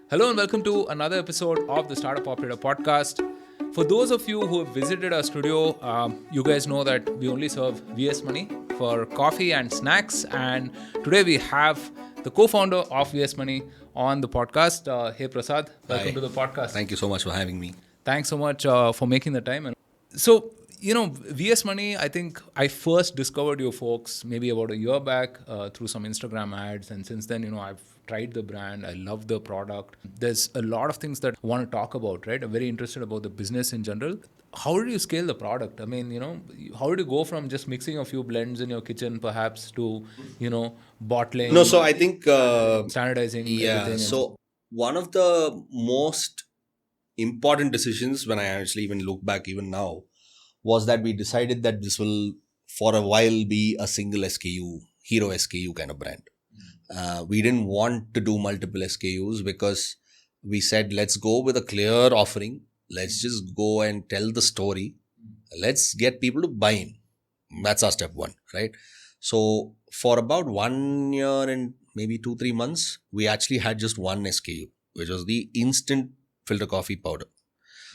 Hello and welcome to another episode of the Startup Operator podcast. For those of you who have visited our studio, you guys know that we only serve VS Money for coffee and snacks. And today we have the co-founder of VS Money on the podcast. Hey Prasad, welcome Hi. to the podcast. Thank you so much for having me. Thanks so much for making the time. So, VS Money, I think I first discovered you folks maybe about a year back through some Instagram ads. And since then, I've tried the brand. I love the product. There's a lot of things that I want to talk about, right? I'm very interested about the business in general. How did you scale the product? I mean, how did you go from just mixing a few blends in your kitchen perhaps to, bottling, No, so I think, standardizing everything? so one of the most important decisions when I actually even look back even now was that we decided that this will for a while be a single SKU, hero SKU kind of brand. We didn't want to do multiple SKUs because we said, let's go with a clear offering. Let's just go and tell the story. Let's get people to buy in. That's our step one, right? So for about 1 year and maybe 2-3 months, we actually had just one SKU, which was the instant filter coffee powder.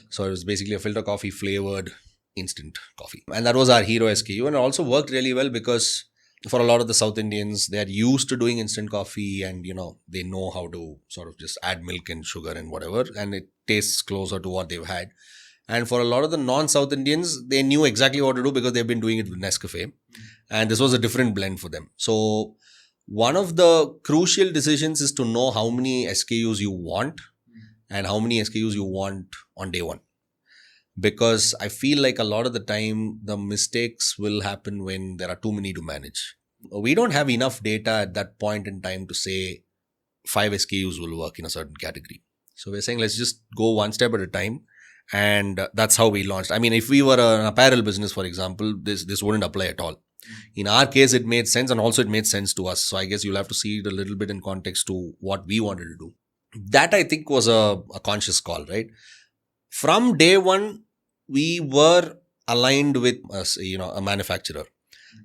So it was basically a filter coffee flavored instant coffee. And that was our hero SKU. And it also worked really well because for a lot of the South Indians, they're used to doing instant coffee and, they know how to sort of just add milk and sugar and whatever. And it tastes closer to what they've had. And for a lot of the non-South Indians, they knew exactly what to do because they've been doing it with Nescafe. And this was a different blend for them. So one of the crucial decisions is to know how many SKUs you want and how many SKUs you want on day one. Because I feel like a lot of the time, the mistakes will happen when there are too many to manage. We don't have enough data at that point in time to say 5 SKUs will work in a certain category. So we're saying, let's just go one step at a time. And that's how we launched. I mean, if we were an apparel business, for example, this wouldn't apply at all. In our case, it made sense, and also it made sense to us. So I guess you'll have to see it a little bit in context to what we wanted to do. That I think was a conscious call, right? From day one, we were aligned with a manufacturer,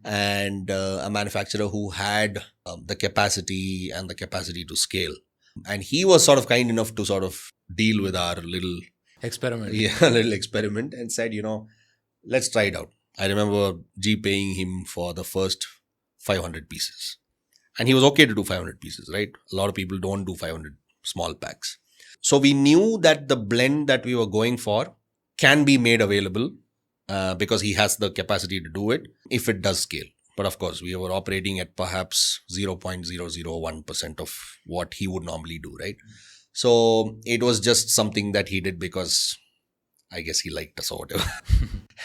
and a manufacturer who had the capacity to scale. And he was sort of kind enough to sort of deal with our little Experiment. little experiment and said, let's try it out. I remember paying him for the first 500 pieces. And he was okay to do 500 pieces, right? A lot of people don't do 500 small packs. So we knew that the blend that we were going for can be made available because he has the capacity to do it if it does scale. But of course, we were operating at perhaps 0.001% of what he would normally do, right? So it was just something that he did because I guess he liked us or whatever.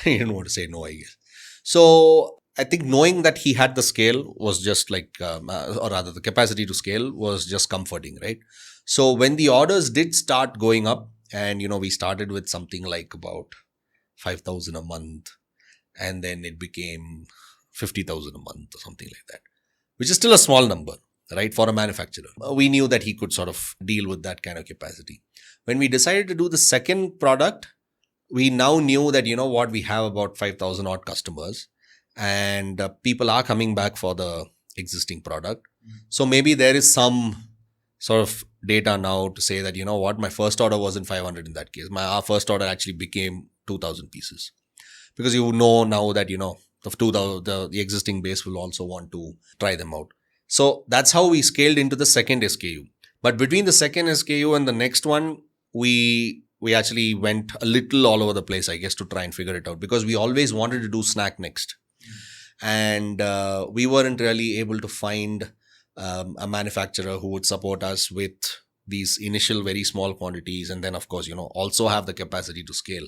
He didn't want to say no, I guess. So I think knowing that he had the scale was just like, or rather the capacity to scale was just comforting, right? So when the orders did start going up, and, we started with something like about 5,000 a month, and then it became 50,000 a month or something like that, which is still a small number, right, for a manufacturer. We knew that he could sort of deal with that kind of capacity. When we decided to do the second product, we now knew that, we have about 5,000 odd customers, and people are coming back for the existing product. So maybe there is some sort of data now to say that, my first order wasn't 500 in that case. Our first order actually became 2,000 pieces. Because now that, the existing base will also want to try them out. So that's how we scaled into the second SKU. But between the second SKU and the next one, we actually went a little all over the place, I guess, to try and figure it out. Because we always wanted to do snack next. And we weren't really able to find a manufacturer who would support us with these initial very small quantities, and then of course also have the capacity to scale.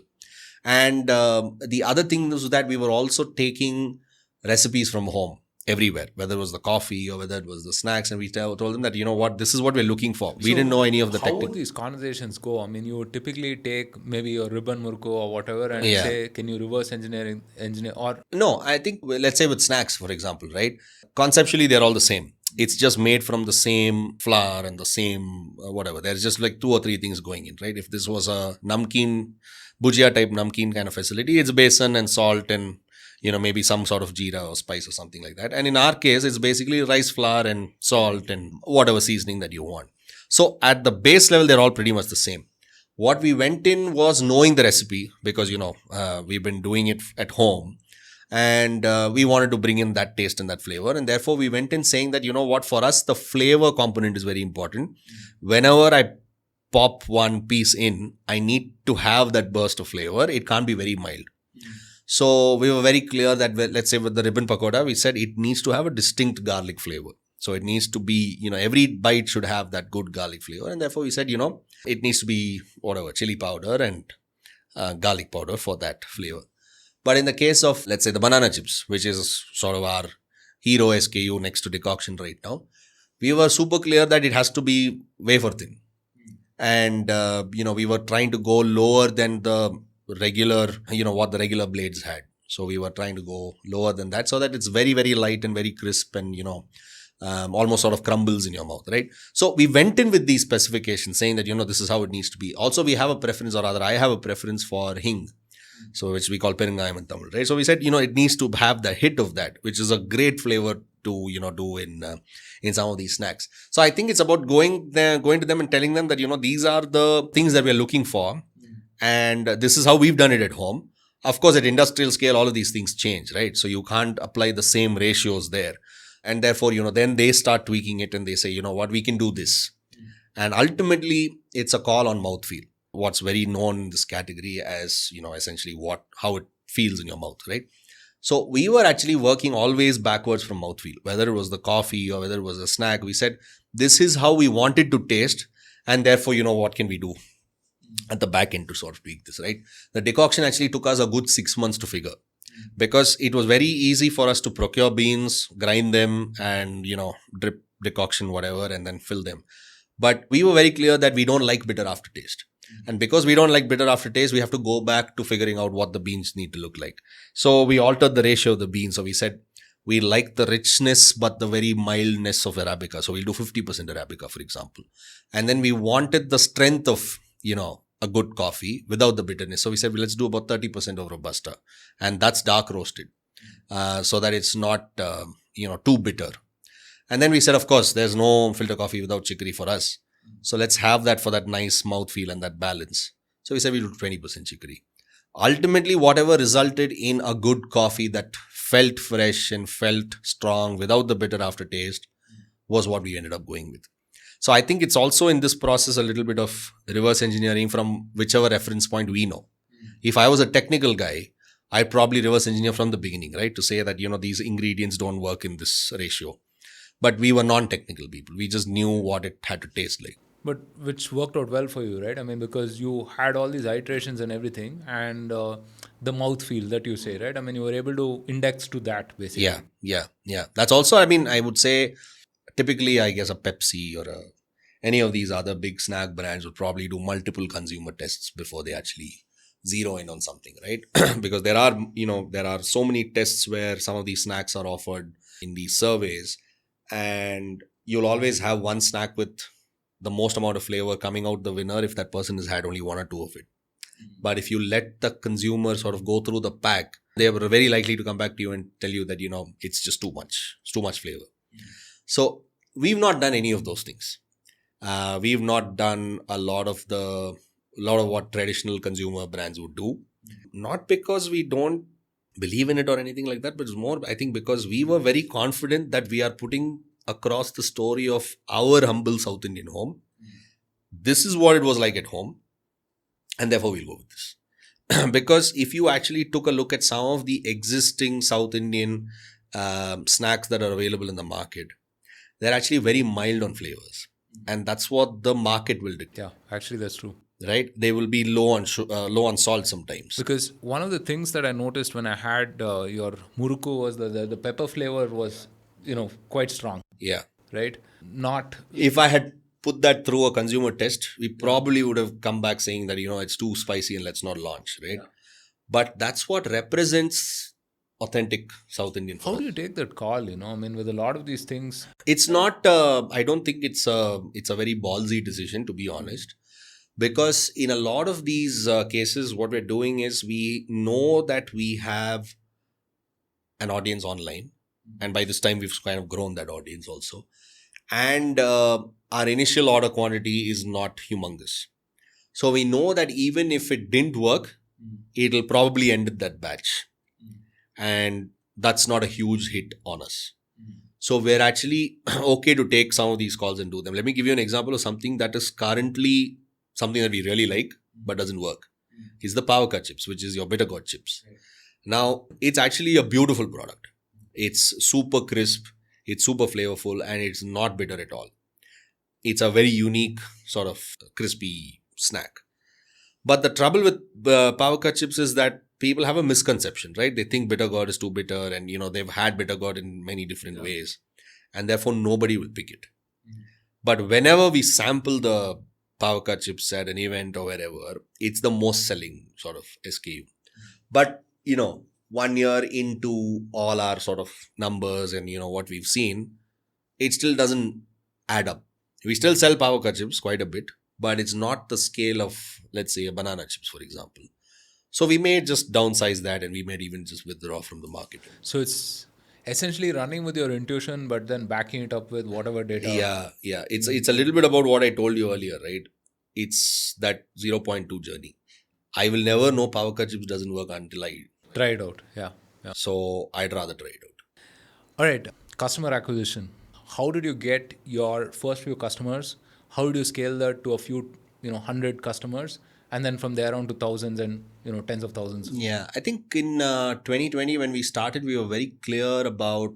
And the other thing was that we were also taking recipes from home everywhere, whether it was the coffee or whether it was the snacks, and we told them that this is what we're looking for. We didn't know any of the How would these conversations go? I mean, you would typically take maybe your ribbon murko or whatever and say, can you reverse engineer or no, I think let's say with snacks, for example, right, conceptually they're all the same. It's just made from the same flour and the same whatever. There's just like 2 or 3 things going in, right? If this was a namkeen, bhujia type namkeen kind of facility, it's besan and salt and maybe some sort of jeera or spice or something like that. And in our case, it's basically rice flour and salt and whatever seasoning that you want. So at the base level, they're all pretty much the same. What we went in was knowing the recipe because, we've been doing it at home, and we wanted to bring in that taste and that flavor. And therefore, we went in saying that, for us, the flavor component is very important. Whenever I pop one piece in, I need to have that burst of flavor. It can't be very mild. So we were very clear that, let's say with the ribbon pakoda, we said it needs to have a distinct garlic flavor. So it needs to be, every bite should have that good garlic flavor. And therefore we said, it needs to be whatever, chili powder and garlic powder for that flavor. But in the case of, let's say, the banana chips, which is sort of our hero SKU next to decoction right now, we were super clear that it has to be wafer thin. And, we were trying to go lower than the regular, what the regular blades had. So we were trying to go lower than that so that it's very, very light and very crisp and, almost sort of crumbles in your mouth, right? So we went in with these specifications saying that, this is how it needs to be. Also, we have a preference, or rather, I have a preference for hing. So which we call Perungayam in Tamil, right? So we said, it needs to have the hit of that, which is a great flavor to, do in some of these snacks. So I think it's about going to them and telling them that, these are the things that we're looking for. And this is how we've done it at home. Of course, at industrial scale, all of these things change, right? So you can't apply the same ratios there. And therefore, then they start tweaking it and they say, what, we can do this. And ultimately, it's a call on mouthfeel. What's very known in this category as, essentially how it feels in your mouth, right? So we were actually working always backwards from mouthfeel, whether it was the coffee or whether it was a snack. We said, this is how we want it to taste. And therefore, what can we do at the back end to sort of tweak this, right? The decoction actually took us a good 6 months to figure, because it was very easy for us to procure beans, grind them and, drip decoction, whatever, and then fill them. But we were very clear that we don't like bitter aftertaste. And because we don't like bitter aftertaste, we have to go back to figuring out what the beans need to look like. So we altered the ratio of the beans. So we said, we like the richness, but the very mildness of Arabica. So we'll do 50% Arabica, for example. And then we wanted the strength of, a good coffee without the bitterness. So we said, well, let's do about 30% of Robusta. And that's dark roasted, so that it's not, too bitter. And then we said, of course, there's no filter coffee without chicory for us. So let's have that for that nice mouthfeel and that balance. So we said we do 20% chicory. Ultimately, whatever resulted in a good coffee that felt fresh and felt strong without the bitter aftertaste was what we ended up going with. So I think it's also in this process a little bit of reverse engineering from whichever reference point we know. If I was a technical guy, I'd probably reverse engineer from the beginning, right? To say that, these ingredients don't work in this ratio. But we were non-technical people. We just knew what it had to taste like. But which worked out well for you, right? I mean, because you had all these iterations and everything, and the mouthfeel that you say, right? I mean, you were able to index to that, basically. Yeah. That's also, I would say, typically, I guess, a Pepsi or any of these other big snack brands would probably do multiple consumer tests before they actually zero in on something, right? Because there are so many tests where some of these snacks are offered in these surveys, and you'll always have one snack with the most amount of flavor coming out the winner if that person has had only one or two of it. But if you let the consumer sort of go through the pack, they are very likely to come back to you and tell you that, it's just too much. It's too much flavor. So we've not done any of those things. We've not done a lot of what traditional consumer brands would do. Not because we don't believe in it or anything like that, but it's more, I think, because we were very confident that we are putting across the story of our humble South Indian home. This is what it was like at home, and therefore we'll go with this. Because if you actually took a look at some of the existing South Indian snacks that are available in the market, they're actually very mild on flavors. And that's what the market will dictate. Yeah, actually, that's true. Right? They will be low on salt sometimes. Because one of the things that I noticed when I had your muruku was the pepper flavor was, quite strong. Yeah. Right? Not... If I had put that through a consumer test, we probably would have come back saying that, it's too spicy and let's not launch, right? Yeah. But that's what represents authentic South Indian food. How do you take that call, I mean, with a lot of these things? It's not, I don't think it's a very ballsy decision, to be honest. Because in a lot of these cases, what we're doing is we know that we have an audience online. And by this time, we've kind of grown that audience also. and our initial order quantity is not humongous. So we know that even if it didn't work, it'll probably end at that batch. And that's not a huge hit on us. So we're actually okay to take some of these calls and do them. Let me give you an example of something that is currently something that we really like but doesn't work. It's the power cut chips, which is your bitter gourd chips. Now, it's actually a beautiful product. It's super crisp, it's super flavorful, and it's not bitter at all. It's a very unique sort of crispy snack. But the trouble with power cut chips is that people have a misconception, right? They think bitter gourd is too bitter, and they've had bitter gourd in many different ways, and therefore nobody will pick it. But whenever we sample the power cut chips at an event or wherever, it's the most selling sort of SKU. But 1 year into all our sort of numbers and what we've seen, it still doesn't add up. We still sell power cut chips quite a bit, but it's not the scale of, let's say, a banana chips, for example. So we may just downsize that, and we may even just withdraw from the market. So it's essentially running with your intuition, but then backing it up with whatever data. Yeah. It's a little bit about what I told you earlier, right? It's that 0.2 journey. I will never know power cut chips doesn't work until I try it out. Yeah. So I'd rather try it out. All right. Customer acquisition. How did you get your first few customers? How did you scale that to a few, 100 customers? And then from there on to thousands and, tens of thousands. Yeah. I think in 2020, when we started, we were very clear about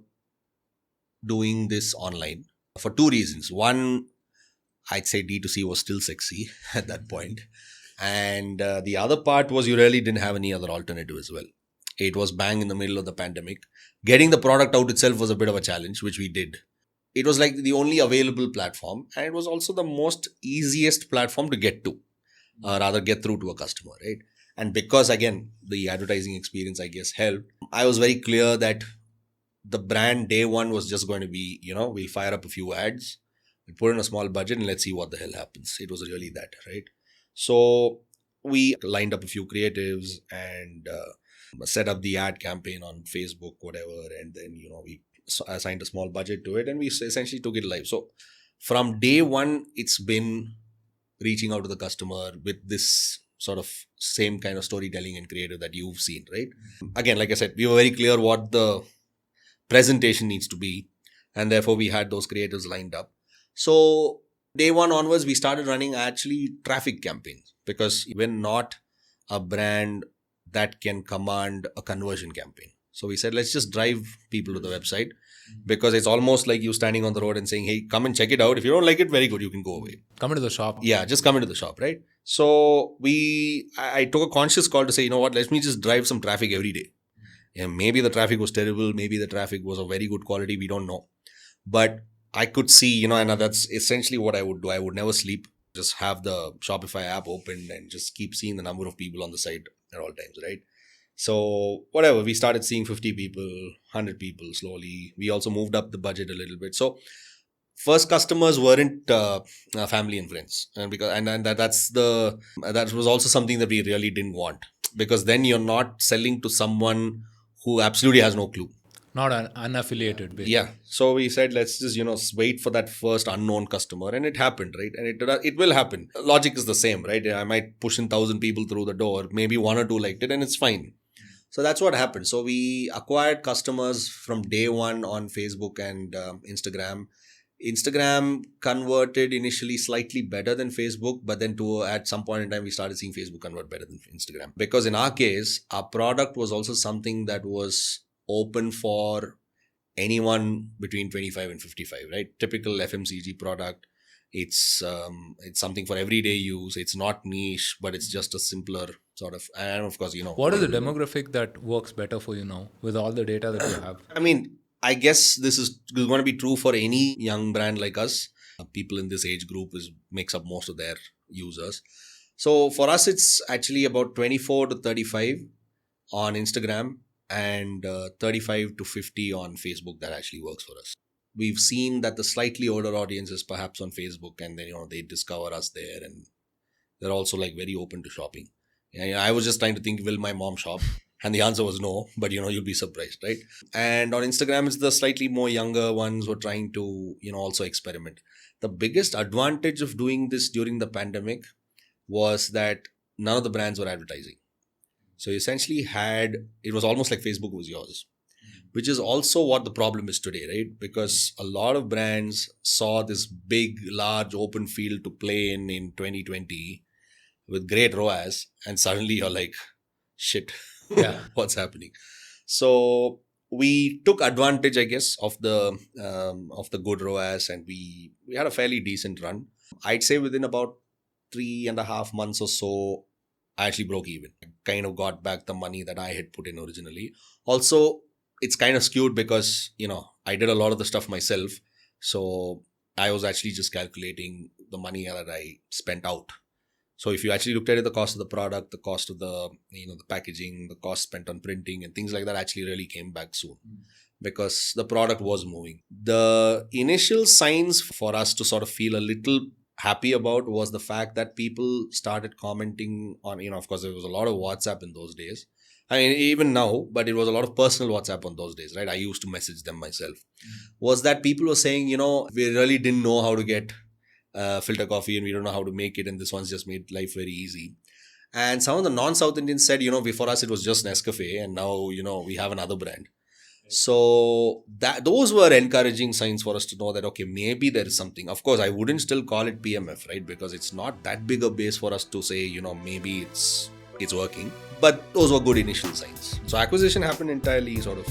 doing this online for two reasons. One, I'd say D2C was still sexy at that point. And the other part was you really didn't have any other alternative as well. It was bang in the middle of the pandemic. Getting the product out itself was a bit of a challenge, which we did. It was like the only available platform, and it was also the most easiest platform to get to, rather get through to a customer, right? And because, again, the advertising experience, I guess, helped, I was very clear that the brand day one was just going to be, we'll fire up a few ads, we put in a small budget, and let's see what the hell happens. It was really that, right? So we lined up a few creatives and set up the ad campaign on Facebook, whatever, and then, we assigned a small budget to it, and we essentially took it live. So from day one, it's been reaching out to the customer with this sort of same kind of storytelling and creative that you've seen, right? Again, like I said, we were very clear what the presentation needs to be, and therefore we had those creatives lined up. So day one onwards, we started running actually traffic campaigns, because we're not a brand that can command a conversion campaign. So we said, let's just drive people to the website, because it's almost like you standing on the road and saying, hey, come and check it out. If you don't like it, very good, you can go away. Come into the shop. Yeah, just come into the shop, right? So I took a conscious call to say, let me just drive some traffic every day. Yeah, maybe the traffic was terrible. Maybe the traffic was of very good quality. We don't know. But I could see, and that's essentially what I would do. I would never sleep. Just have the Shopify app open and just keep seeing the number of people on the site at all times, right? So whatever, we started seeing 50 people, 100 people slowly. We also moved up the budget a little bit. So first customers weren't family and friends, and that was also something that we really didn't want, because then you're not selling to someone who absolutely has no clue. Not an unaffiliated base. Yeah. So we said, let's just, wait for that first unknown customer. And it happened, right? And it will happen. Logic is the same, right? I might push in 1,000 people through the door. Maybe one or two liked it, and it's fine. So that's what happened. So we acquired customers from day one on Facebook and Instagram. Instagram converted initially slightly better than Facebook, but then at some point in time, we started seeing Facebook convert better than Instagram. Because in our case, our product was also something that was open for anyone between 25 and 55, right? Typical FMCG product. It's something for everyday use. It's not niche, but it's just a simpler sort of, and of course, What is the demographic that works better for you now with all the data that you have? I mean, I guess this is going to be true for any young brand like us. People in this age group makes up most of their users. So for us, it's actually about 24 to 35 on Instagram, and 35 to 50 on Facebook. That actually works for us. We've seen that the slightly older audience is perhaps on Facebook, and then they discover us there, and they're also like very open to shopping. Yeah, I was just trying to think, will my mom shop? And the answer was no, but you'll be surprised, right? And on Instagram, it's the slightly more younger ones who are trying to, also experiment. The biggest advantage of doing this during the pandemic was that none of the brands were advertising. So you essentially it was almost like Facebook was yours, which is also what the problem is today, right? Because a lot of brands saw this big, large open field to play in 2020 with great ROAS, and suddenly you're like, shit, Yeah. what's happening? So we took advantage, I guess, of the good ROAS, and we had a fairly decent run. I'd say within about 3.5 months or so, I actually broke even. I kind of got back the money that I had put in originally. Also, it's kind of skewed because, I did a lot of the stuff myself. So I was actually just calculating the money that I spent out. So if you actually looked at it, the cost of the product, the cost of the packaging, the cost spent on printing and things like that actually really came back soon because the product was moving. The initial signs for us to sort of feel a little happy about was the fact that people started commenting on, of course, there was a lot of WhatsApp in those days. I mean, even now, but it was a lot of personal WhatsApp on those days, right? I used to message them myself. Was that people were saying, we really didn't know how to get filter coffee and we don't know how to make it, and this one's just made life very easy. And some of the non-South Indians said, before us it was just Nescafe, and now we have another brand. So those were encouraging signs for us to know that, okay, maybe there is something. Of course, I wouldn't still call it PMF, right? Because it's not that big a base for us to say, maybe it's working. But those were good initial signs. So acquisition happened entirely sort of,